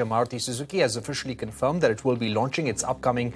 Maruti Suzuki has officially confirmed that it will be launching its upcoming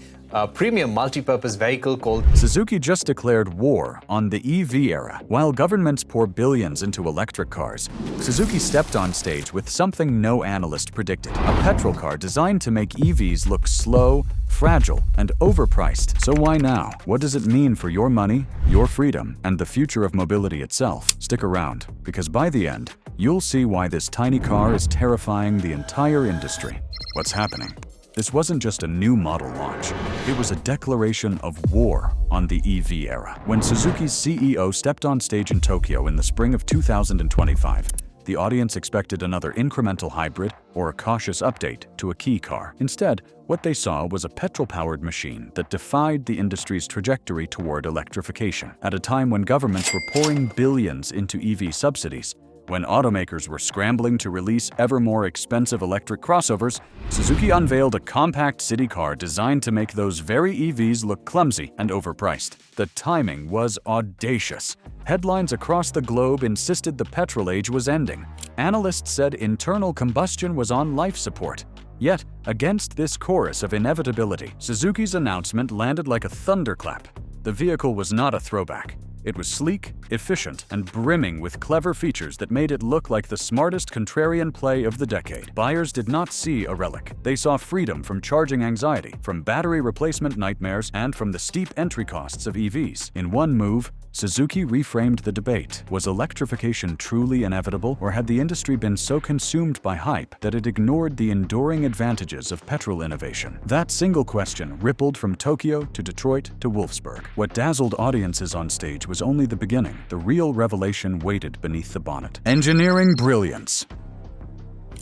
premium multi-purpose vehicle called Suzuki just declared war on the EV era. While governments pour billions into electric cars, Suzuki stepped on stage with something no analyst predicted: a petrol car designed to make EVs look slow, fragile, and overpriced. So why now? What does it mean for your money, your freedom, and the future of mobility itself? Stick around, because by the end, you'll see why this tiny car is terrifying the entire industry. What's happening? This wasn't just a new model launch. It was a declaration of war on the EV era. When Suzuki's CEO stepped on stage in Tokyo in the spring of 2025, the audience expected another incremental hybrid or a cautious update to a key car. Instead, what they saw was a petrol-powered machine that defied the industry's trajectory toward electrification. At a time when governments were pouring billions into EV subsidies, when automakers were scrambling to release ever more expensive electric crossovers, Suzuki unveiled a compact city car designed to make those very EVs look clumsy and overpriced. The timing was audacious. Headlines across the globe insisted the petrol age was ending. Analysts said internal combustion was on life support. Yet, against this chorus of inevitability, Suzuki's announcement landed like a thunderclap. The vehicle was not a throwback. It was sleek, efficient, and brimming with clever features that made it look like the smartest contrarian play of the decade. Buyers did not see a relic. They saw freedom from charging anxiety, from battery replacement nightmares, and from the steep entry costs of EVs. In one move, Suzuki reframed the debate. Was electrification truly inevitable, or had the industry been so consumed by hype that it ignored the enduring advantages of petrol innovation? That single question rippled from Tokyo to Detroit to Wolfsburg. What dazzled audiences on stage was only the beginning. The real revelation waited beneath the bonnet. Engineering brilliance.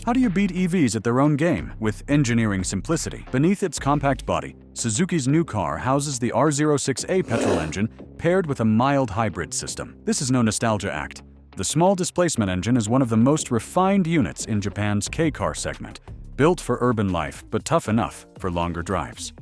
How do you beat EVs at their own game? With engineering simplicity. Beneath its compact body, Suzuki's new car houses the R06A petrol engine paired with a mild hybrid system. This is no nostalgia act. The small displacement engine is one of the most refined units in Japan's K-car segment, built for urban life but tough enough for longer drives.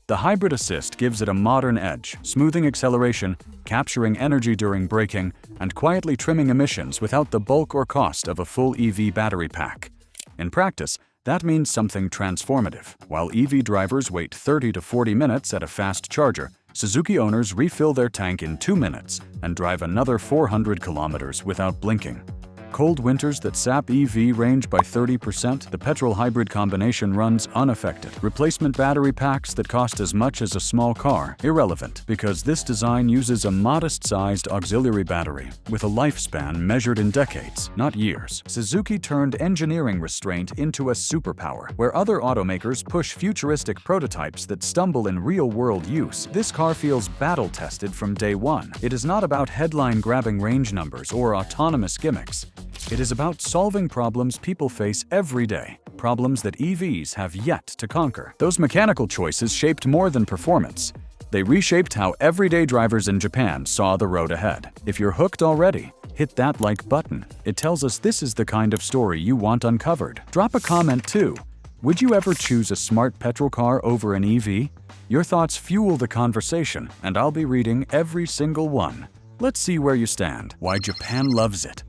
The hybrid assist gives it a modern edge, smoothing acceleration, capturing energy during braking, and quietly trimming emissions without the bulk or cost of a full EV battery pack. In practice, that means something transformative. While EV drivers wait 30 to 40 minutes at a fast charger, Suzuki owners refill their tank in 2 minutes and drive another 400 kilometers without blinking. Cold winters that sap EV range by 30%, the petrol-hybrid combination runs unaffected. Replacement battery packs that cost as much as a small car, irrelevant, because this design uses a modest-sized auxiliary battery with a lifespan measured in decades, not years. Suzuki turned engineering restraint into a superpower. Where other automakers push futuristic prototypes that stumble in real-world use, this car feels battle-tested from day one. It is not about headline-grabbing range numbers or autonomous gimmicks. It is about solving problems people face every day, problems that EVs have yet to conquer. Those mechanical choices shaped more than performance. They reshaped how everyday drivers in Japan saw the road ahead. If you're hooked already, hit that like button. It tells us this is the kind of story you want uncovered. Drop a comment too. Would you ever choose a smart petrol car over an EV? Your thoughts fuel the conversation, and I'll be reading every single one. Let's see where you stand. Why Japan loves it.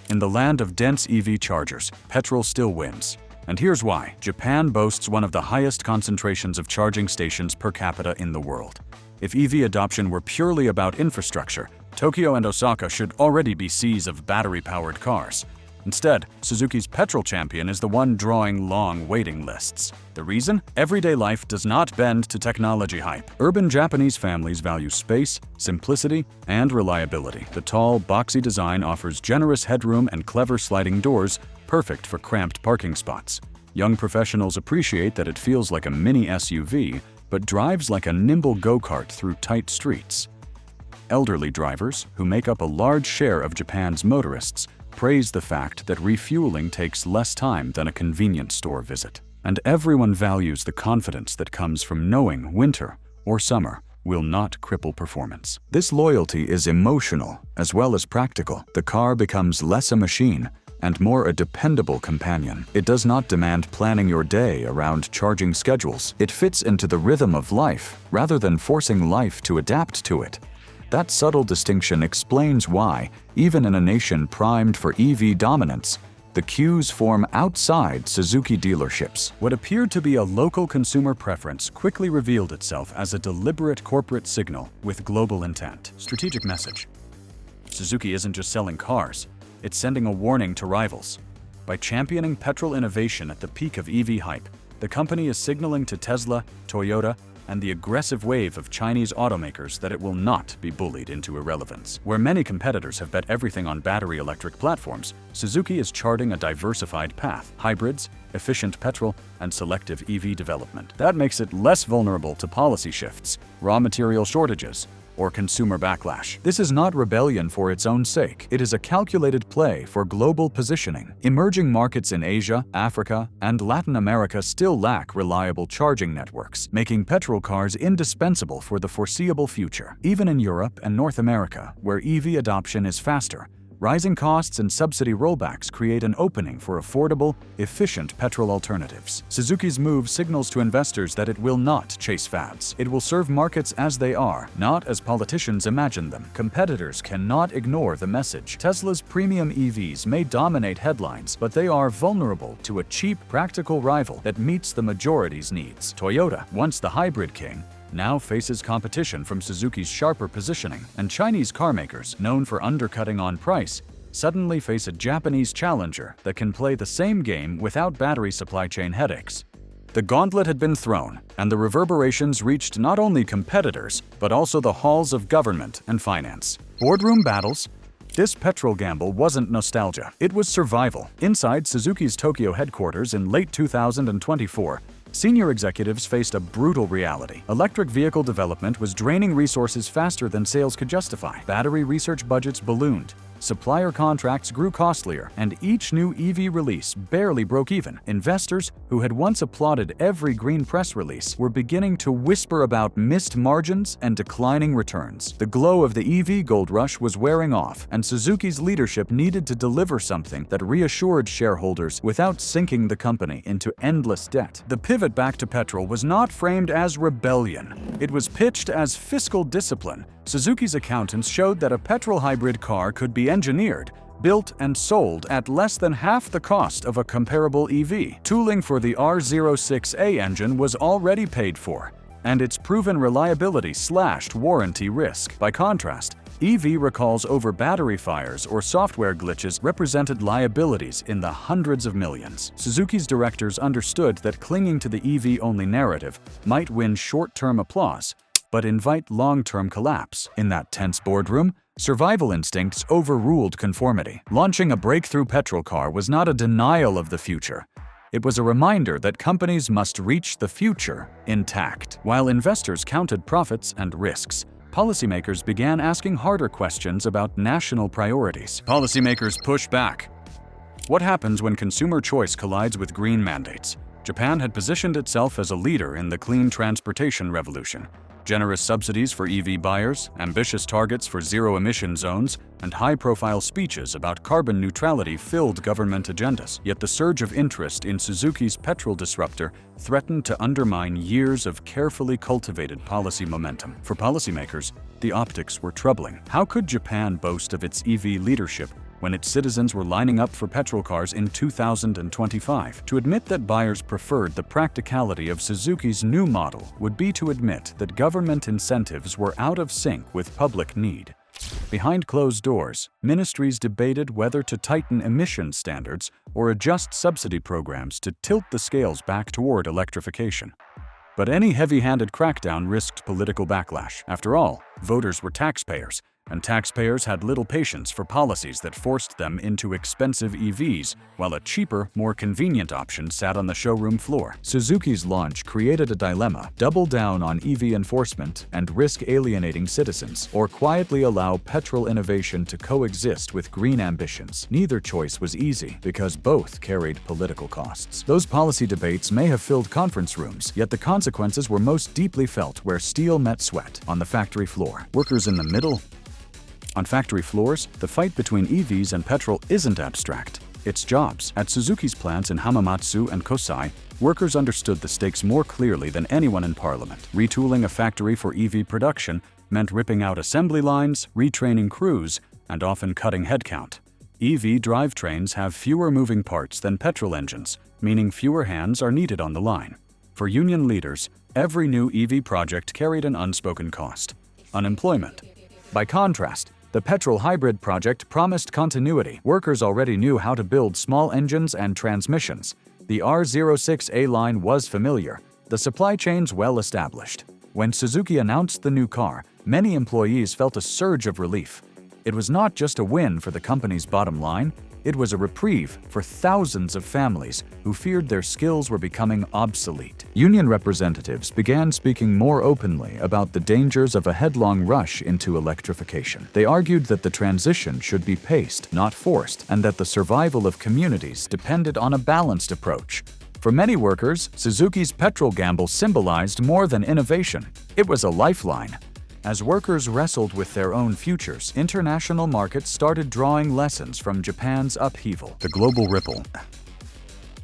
In the land of dense EV chargers, petrol still wins. And here's why. Japan boasts one of the highest concentrations of charging stations per capita in the world. If EV adoption were purely about infrastructure, Tokyo and Osaka should already be seas of battery-powered cars. Instead, Suzuki's petrol champion is the one drawing long waiting lists. The reason? Everyday life does not bend to technology hype. Urban Japanese families value space, simplicity, and reliability. The tall, boxy design offers generous headroom and clever sliding doors, perfect for cramped parking spots. Young professionals appreciate that it feels like a mini SUV, but drives like a nimble go-kart through tight streets. Elderly drivers, who make up a large share of Japan's motorists, praise the fact that refueling takes less time than a convenience store visit. And everyone values the confidence that comes from knowing winter or summer will not cripple performance. This loyalty is emotional as well as practical. The car becomes less a machine and more a dependable companion. It does not demand planning your day around charging schedules. It fits into the rhythm of life rather than forcing life to adapt to it. That subtle distinction explains why, even in a nation primed for EV dominance, The queues form outside Suzuki dealerships. What appeared to be a local consumer preference quickly revealed itself as a deliberate corporate signal with global intent. Strategic message. Suzuki isn't just selling cars, it's sending a warning to rivals. By championing petrol innovation at the peak of EV hype, the company is signaling to Tesla, Toyota, and the aggressive wave of Chinese automakers that it will not be bullied into irrelevance. Where many competitors have bet everything on battery electric platforms, Suzuki is charting a diversified path: hybrids, efficient petrol, and selective EV development. That makes it less vulnerable to policy shifts, raw material shortages, or consumer backlash. This is not rebellion for its own sake. It is a calculated play for global positioning. Emerging markets in Asia, Africa, and Latin America still lack reliable charging networks, making petrol cars indispensable for the foreseeable future. Even in Europe and North America, where EV adoption is faster, rising costs and subsidy rollbacks create an opening for affordable, efficient petrol alternatives. Suzuki's move signals to investors that it will not chase fads. It will serve markets as they are, not as politicians imagine them. Competitors cannot ignore the message. Tesla's premium EVs may dominate headlines, but they are vulnerable to a cheap, practical rival that meets the majority's needs. Toyota, once the hybrid king, now faces competition from Suzuki's sharper positioning, and Chinese carmakers, known for undercutting on price, suddenly face a Japanese challenger that can play the same game without battery supply chain headaches. The gauntlet had been thrown, and the reverberations reached not only competitors, but also the halls of government and finance. Boardroom battles. This petrol gamble wasn't nostalgia, it was survival. Inside Suzuki's Tokyo headquarters in late 2024, senior executives faced a brutal reality. Electric vehicle development was draining resources faster than sales could justify. Battery research budgets ballooned. Supplier contracts grew costlier, and each new EV release barely broke even. Investors, who had once applauded every green press release, were beginning to whisper about missed margins and declining returns. The glow of the EV gold rush was wearing off, and Suzuki's leadership needed to deliver something that reassured shareholders without sinking the company into endless debt. The pivot back to petrol was not framed as rebellion. It was pitched as fiscal discipline. Suzuki's accountants showed that a petrol hybrid car could be engineered, built, and sold at less than half the cost of a comparable EV. Tooling for the R06A engine was already paid for, and its proven reliability slashed warranty risk. By contrast, EV recalls over battery fires or software glitches represented liabilities in the hundreds of millions. Suzuki's directors understood that clinging to the EV-only narrative might win short-term applause, but invite long-term collapse. In that tense boardroom, survival instincts overruled conformity. Launching a breakthrough petrol car was not a denial of the future. It was a reminder that companies must reach the future intact. While investors counted profits and risks, policymakers began asking harder questions about national priorities. Policymakers push back. What happens when consumer choice collides with green mandates? Japan had positioned itself as a leader in the clean transportation revolution. Generous subsidies for EV buyers, ambitious targets for zero-emission zones, and high-profile speeches about carbon neutrality filled government agendas. Yet the surge of interest in Suzuki's petrol disruptor threatened to undermine years of carefully cultivated policy momentum. For policymakers, the optics were troubling. How could Japan boast of its EV leadership when its citizens were lining up for petrol cars in 2025? To admit that buyers preferred the practicality of Suzuki's new model would be to admit that government incentives were out of sync with public need. Behind closed doors, ministries debated whether to tighten emission standards or adjust subsidy programs to tilt the scales back toward electrification. But any heavy-handed crackdown risked political backlash. After all, voters were taxpayers, and taxpayers had little patience for policies that forced them into expensive EVs, while a cheaper, more convenient option sat on the showroom floor. Suzuki's launch created a dilemma: double down on EV enforcement and risk alienating citizens, or quietly allow petrol innovation to coexist with green ambitions. Neither choice was easy, because both carried political costs. Those policy debates may have filled conference rooms, yet the consequences were most deeply felt where steel met sweat, on the factory floor. Workers in the middle. On factory floors, the fight between EVs and petrol isn't abstract. It's jobs. At Suzuki's plants in Hamamatsu and Kosai, workers understood the stakes more clearly than anyone in parliament. Retooling a factory for EV production meant ripping out assembly lines, retraining crews, and often cutting headcount. EV drivetrains have fewer moving parts than petrol engines, meaning fewer hands are needed on the line. For union leaders, every new EV project carried an unspoken cost: unemployment. By contrast, the petrol hybrid project promised continuity. Workers already knew how to build small engines and transmissions. The R06A line was familiar, the supply chains well established. When Suzuki announced the new car, many employees felt a surge of relief. It was not just a win for the company's bottom line, it was a reprieve for thousands of families who feared their skills were becoming obsolete. Union representatives began speaking more openly about the dangers of a headlong rush into electrification. They argued that the transition should be paced, not forced, and that the survival of communities depended on a balanced approach. For many workers, Suzuki's petrol gamble symbolized more than innovation. It was a lifeline. As workers wrestled with their own futures, international markets started drawing lessons from Japan's upheaval. The global ripple.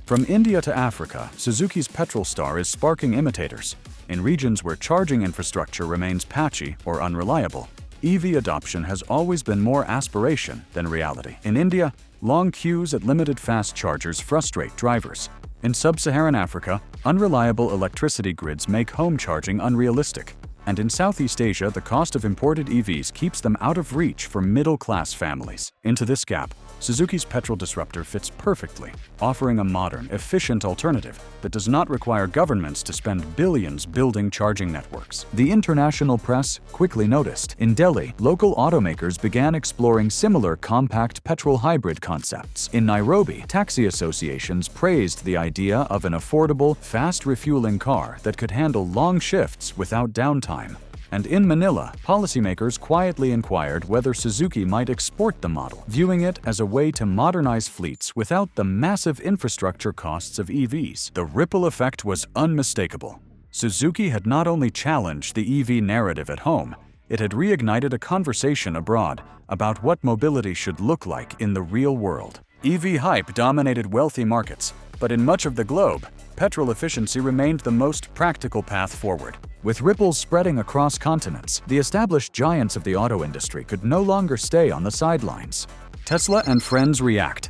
From India to Africa, Suzuki's Petrol Star is sparking imitators. In regions where charging infrastructure remains patchy or unreliable, EV adoption has always been more aspiration than reality. In India, long queues at limited fast chargers frustrate drivers. In sub-Saharan Africa, unreliable electricity grids make home charging unrealistic. And in Southeast Asia, the cost of imported EVs keeps them out of reach for middle-class families. Into this gap, Suzuki's petrol disruptor fits perfectly, offering a modern, efficient alternative that does not require governments to spend billions building charging networks. The international press quickly noticed. In Delhi, local automakers began exploring similar compact petrol hybrid concepts. In Nairobi, taxi associations praised the idea of an affordable, fast refueling car that could handle long shifts without downtime. And in Manila, policymakers quietly inquired whether Suzuki might export the model, viewing it as a way to modernize fleets without the massive infrastructure costs of EVs. The ripple effect was unmistakable. Suzuki had not only challenged the EV narrative at home, it had reignited a conversation abroad about what mobility should look like in the real world. EV hype dominated wealthy markets, but in much of the globe, petrol efficiency remained the most practical path forward. With ripples spreading across continents, the established giants of the auto industry could no longer stay on the sidelines. Tesla and friends react.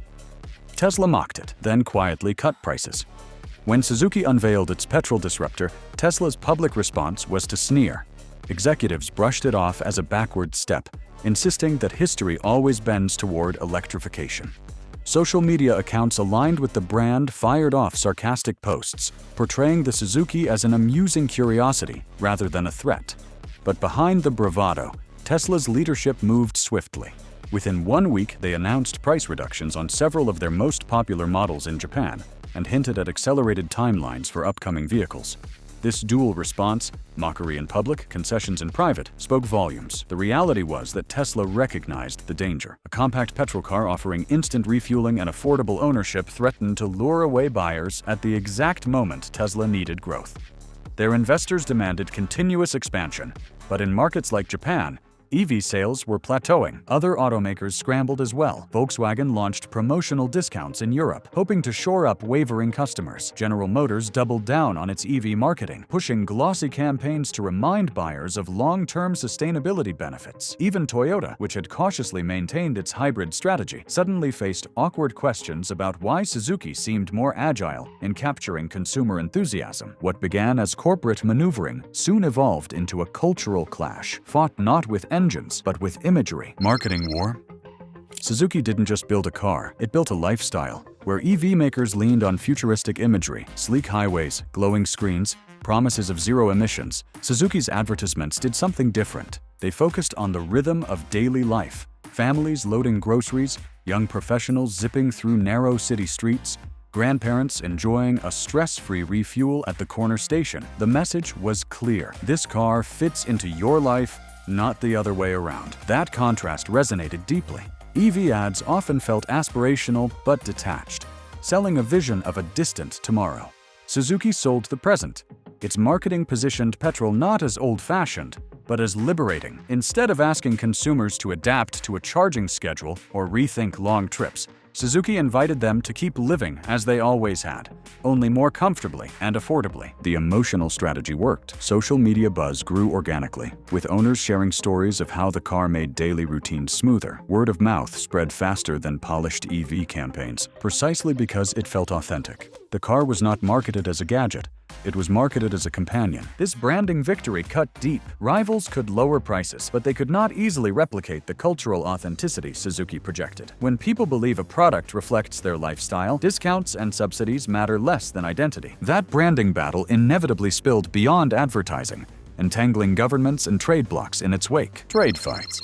Tesla mocked it, then quietly cut prices. When Suzuki unveiled its petrol disruptor, Tesla's public response was to sneer. Executives brushed it off as a backward step, insisting that history always bends toward electrification. Social media accounts aligned with the brand fired off sarcastic posts, portraying the Suzuki as an amusing curiosity rather than a threat. But behind the bravado, Tesla's leadership moved swiftly. Within 1 week, they announced price reductions on several of their most popular models in Japan and hinted at accelerated timelines for upcoming vehicles. This dual response, mockery in public, concessions in private, spoke volumes. The reality was that Tesla recognized the danger. A compact petrol car offering instant refueling and affordable ownership threatened to lure away buyers at the exact moment Tesla needed growth. Their investors demanded continuous expansion, but in markets like Japan, EV sales were plateauing. Other automakers scrambled as well. Volkswagen launched promotional discounts in Europe, hoping to shore up wavering customers. General Motors doubled down on its EV marketing, pushing glossy campaigns to remind buyers of long-term sustainability benefits. Even Toyota, which had cautiously maintained its hybrid strategy, suddenly faced awkward questions about why Suzuki seemed more agile in capturing consumer enthusiasm. What began as corporate maneuvering soon evolved into a cultural clash, fought not with engines, but with imagery. Marketing war. Suzuki didn't just build a car, it built a lifestyle, where EV makers leaned on futuristic imagery, sleek highways, glowing screens, promises of zero emissions. Suzuki's advertisements did something different. They focused on the rhythm of daily life. Families loading groceries, young professionals zipping through narrow city streets, grandparents enjoying a stress-free refuel at the corner station. The message was clear. This car fits into your life, not the other way around. That contrast resonated deeply. EV ads often felt aspirational but detached, selling a vision of a distant tomorrow. Suzuki sold the present. Its marketing positioned petrol not as old-fashioned, but as liberating. Instead of asking consumers to adapt to a charging schedule or rethink long trips, Suzuki invited them to keep living as they always had, only more comfortably and affordably. The emotional strategy worked. Social media buzz grew organically, with owners sharing stories of how the car made daily routines smoother. Word of mouth spread faster than polished EV campaigns, precisely because it felt authentic. The car was not marketed as a gadget. It was marketed as a companion. This branding victory cut deep. Rivals could lower prices, but they could not easily replicate the cultural authenticity Suzuki projected. When people believe a product reflects their lifestyle, discounts and subsidies matter less than identity. That branding battle inevitably spilled beyond advertising, entangling governments and trade blocs in its wake. Trade fights.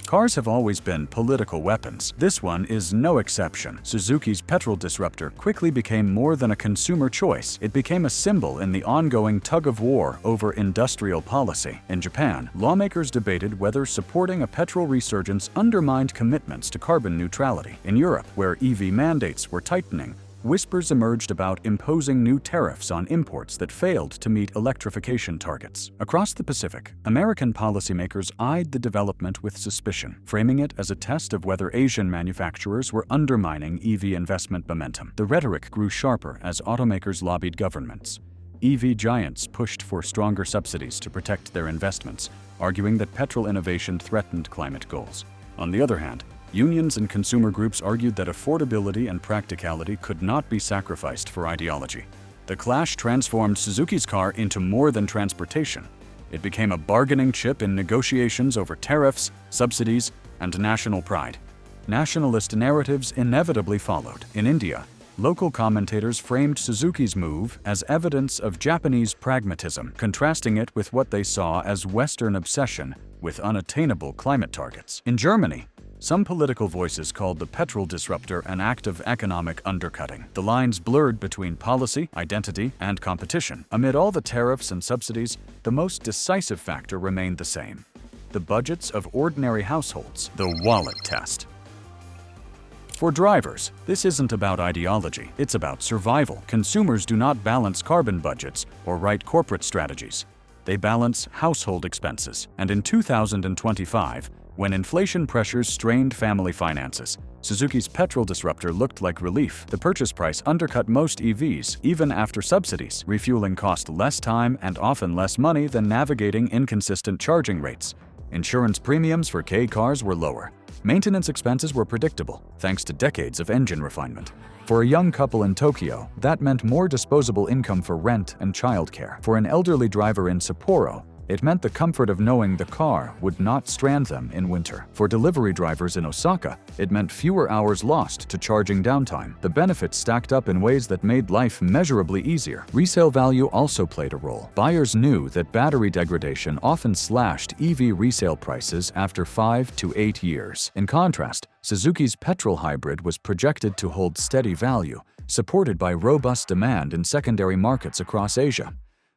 Cars have always been political weapons. This one is no exception. Suzuki's Petrol disruptor quickly became more than a consumer choice. It became a symbol in the ongoing tug-of-war over industrial policy. In Japan, lawmakers debated whether supporting a petrol resurgence undermined commitments to carbon neutrality. In Europe, where EV mandates were tightening, whispers emerged about imposing new tariffs on imports that failed to meet electrification targets. Across the Pacific, American policymakers eyed the development with suspicion, framing it as a test of whether Asian manufacturers were undermining EV investment momentum. The rhetoric grew sharper as automakers lobbied governments. EV giants pushed for stronger subsidies to protect their investments, arguing that petrol innovation threatened climate goals. On the other hand, unions and consumer groups argued that affordability and practicality could not be sacrificed for ideology. The clash transformed Suzuki's car into more than transportation. It became a bargaining chip in negotiations over tariffs, subsidies, and national pride. Nationalist narratives inevitably followed. In India, local commentators framed Suzuki's move as evidence of Japanese pragmatism, contrasting it with what they saw as Western obsession with unattainable climate targets. In Germany, some political voices called the Petrol disruptor an act of economic undercutting. The lines blurred between policy, identity, and competition. Amid all the tariffs and subsidies, the most decisive factor remained the same: the budgets of ordinary households, the wallet test. For drivers, this isn't about ideology, it's about survival. Consumers do not balance carbon budgets or write corporate strategies. They balance household expenses. And in 2025, when inflation pressures strained family finances, Suzuki's Petrol disruptor looked like relief. The purchase price undercut most EVs, even after subsidies. Refueling cost less time and often less money than navigating inconsistent charging rates. Insurance premiums for K cars were lower. Maintenance expenses were predictable, thanks to decades of engine refinement. For a young couple in Tokyo, that meant more disposable income for rent and childcare. For an elderly driver in Sapporo, it meant the comfort of knowing the car would not strand them in winter. For delivery drivers in Osaka, it meant fewer hours lost to charging downtime. The benefits stacked up in ways that made life measurably easier. Resale value also played a role. Buyers knew that battery degradation often slashed EV resale prices after 5 to 8 years. In contrast, Suzuki's Petrol hybrid was projected to hold steady value, supported by robust demand in secondary markets across Asia.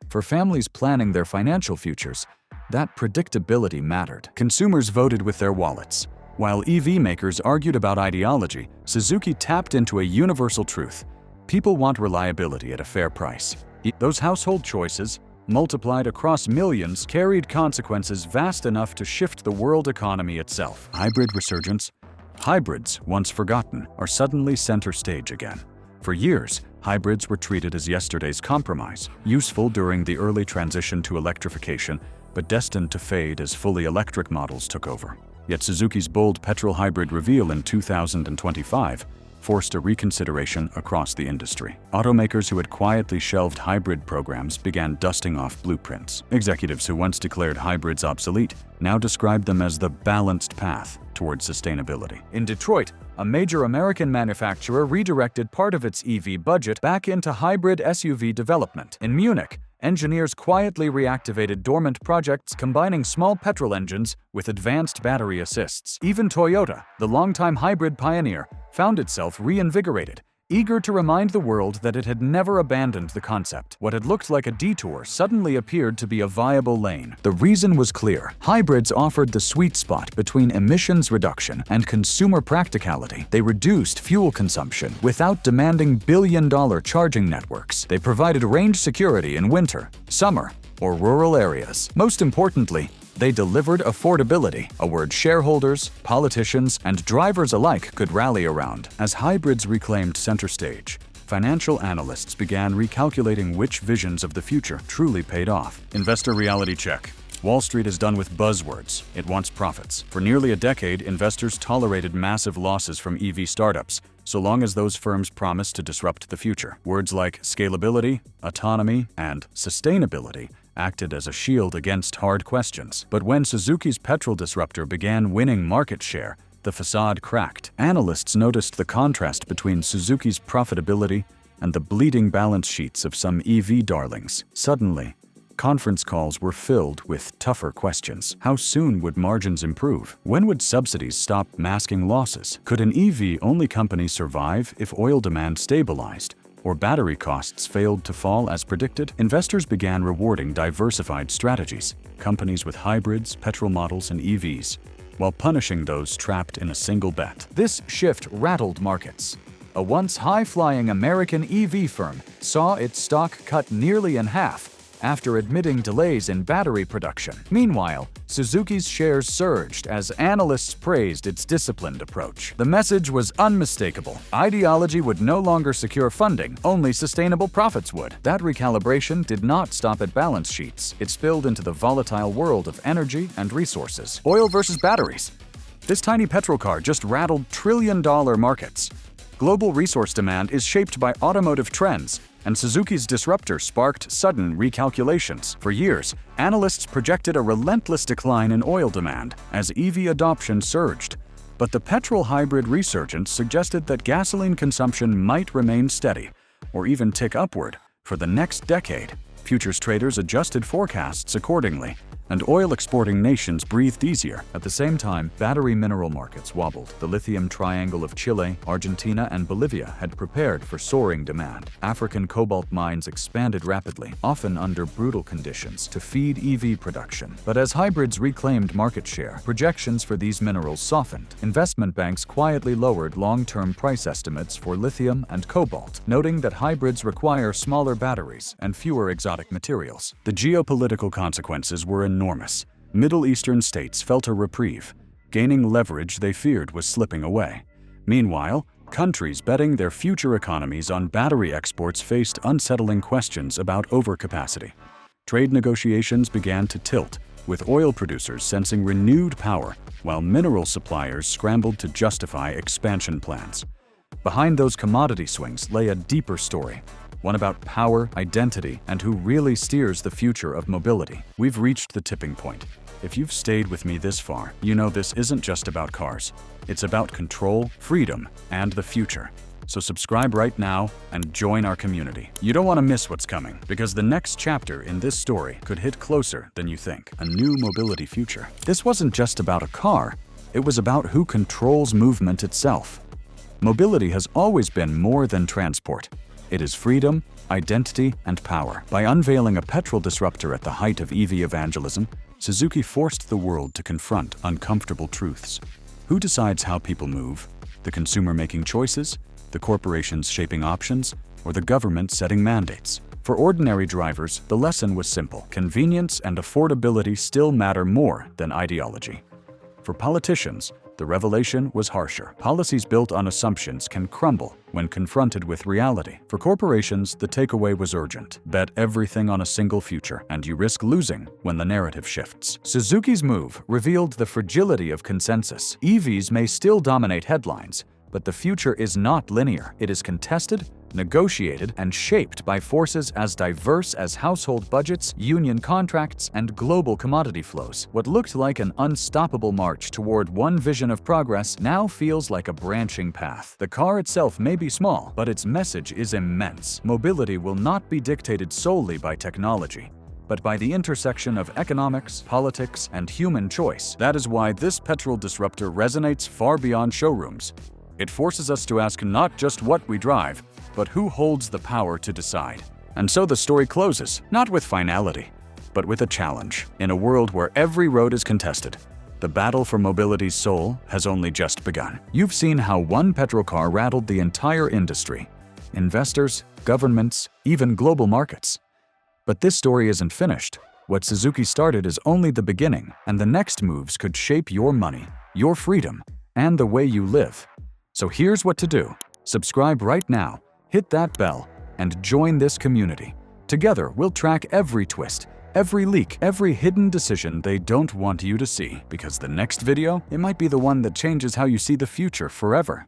For families planning their financial futures, that predictability mattered. Consumers voted with their wallets. While EV makers argued about ideology, Suzuki tapped into a universal truth: people want reliability at a fair price. Those household choices, multiplied across millions, carried consequences vast enough to shift the world economy itself. Hybrid resurgence. Hybrids, once forgotten, are suddenly center stage again. For years, hybrids were treated as yesterday's compromise, useful during the early transition to electrification, but destined to fade as fully electric models took over. Yet Suzuki's bold petrol hybrid reveal in 2025 forced a reconsideration across the industry. Automakers who had quietly shelved hybrid programs began dusting off blueprints. Executives who once declared hybrids obsolete now described them as the balanced path towards sustainability. In Detroit, a major American manufacturer redirected part of its EV budget back into hybrid SUV development. In Munich, engineers quietly reactivated dormant projects combining small petrol engines with advanced battery assists. Even Toyota, the longtime hybrid pioneer, found itself reinvigorated, eager to remind the world that it had never abandoned the concept. What had looked like a detour suddenly appeared to be a viable lane. The reason was clear. Hybrids offered the sweet spot between emissions reduction and consumer practicality. They reduced fuel consumption without demanding billion-dollar charging networks. They provided range security in winter, summer, or rural areas. Most importantly, They delivered affordability, a word shareholders, politicians, and drivers alike could rally around. As hybrids reclaimed center stage, financial analysts began recalculating which visions of the future truly paid off. Investor reality check. Wall Street is done with buzzwords. It wants profits. For nearly a decade, investors tolerated massive losses from EV startups, so long as those firms promised to disrupt the future. Words like scalability, autonomy, and sustainability acted as a shield against hard questions. But when Suzuki's Petrol disruptor began winning market share, the facade cracked. Analysts noticed the contrast between Suzuki's profitability and the bleeding balance sheets of some EV darlings. Suddenly, conference calls were filled with tougher questions. How soon would margins improve? When would subsidies stop masking losses? Could an EV-only company survive if oil demand stabilized or battery costs failed to fall as predicted? Investors began rewarding diversified strategies, companies with hybrids, petrol models, and EVs, while punishing those trapped in a single bet. This shift rattled markets. A once high-flying American EV firm saw its stock cut nearly in half after admitting delays in battery production. Meanwhile, Suzuki's shares surged as analysts praised its disciplined approach. The message was unmistakable. Ideology would no longer secure funding, only sustainable profits would. That recalibration did not stop at balance sheets. It spilled into the volatile world of energy and resources. Oil versus batteries. This tiny petrol car just rattled trillion-dollar markets. Global resource demand is shaped by automotive trends, and Suzuki's disruptor sparked sudden recalculations. For years, analysts projected a relentless decline in oil demand as EV adoption surged. But the petrol hybrid Resurgence suggested that gasoline consumption might remain steady, or even tick upward, for the next decade. Futures traders adjusted forecasts accordingly, and oil-exporting nations breathed easier. At the same time, battery mineral markets wobbled. The lithium triangle of Chile, Argentina, and Bolivia had prepared for soaring demand. African cobalt mines expanded rapidly, often under brutal conditions, to feed EV production. But as hybrids reclaimed market share, projections for these minerals softened. Investment banks quietly lowered long-term price estimates for lithium and cobalt, noting that hybrids require smaller batteries and fewer exotic materials. The geopolitical consequences were enormous. Middle Eastern states felt a reprieve, gaining leverage they feared was slipping away. Meanwhile, countries betting their future economies on battery exports faced unsettling questions about overcapacity. Trade negotiations began to tilt, with oil producers sensing renewed power, while mineral suppliers scrambled to justify expansion plans. Behind those commodity swings lay a deeper story, one about power, identity, and who really steers the future of mobility. We've reached the tipping point. If you've stayed with me this far, you know this isn't just about cars. It's about control, freedom, and the future. So subscribe right now and join our community. You don't want to miss what's coming, because the next chapter in this story could hit closer than you think. A new mobility future. This wasn't just about a car. It was about who controls movement itself. Mobility has always been more than transport. It is freedom, identity, and power. By unveiling a petrol disruptor at the height of EV evangelism, Suzuki forced the world to confront uncomfortable truths. Who decides how people move? The consumer making choices? The corporations shaping options? Or the government setting mandates? For ordinary drivers, the lesson was simple. Convenience and affordability still matter more than ideology. For politicians, the revelation was harsher. Policies built on assumptions can crumble when confronted with reality. For corporations, the takeaway was urgent. Bet everything on a single future, and you risk losing when the narrative shifts. Suzuki's move revealed the fragility of consensus. EVs may still dominate headlines, but the future is not linear. It is contested, negotiated, and shaped by forces as diverse as household budgets, union contracts, and global commodity flows. What looked like an unstoppable march toward one vision of progress now feels like a branching path. The car itself may be small, but its message is immense. Mobility will not be dictated solely by technology, but by the intersection of economics, politics, and human choice. That is why this petrol disruptor resonates far beyond showrooms. It forces us to ask not just what we drive, but who holds the power to decide. And so the story closes, not with finality, but with a challenge. In a world where every road is contested, the battle for mobility's soul has only just begun. You've seen how one petrol car rattled the entire industry, investors, governments, even global markets. But this story isn't finished. What Suzuki started is only the beginning, and the next moves could shape your money, your freedom, and the way you live. So here's what to do. Subscribe right now, hit that bell, and join this community. Together, we'll track every twist, every leak, every hidden decision they don't want you to see, because the next video, it might be the one that changes how you see the future forever.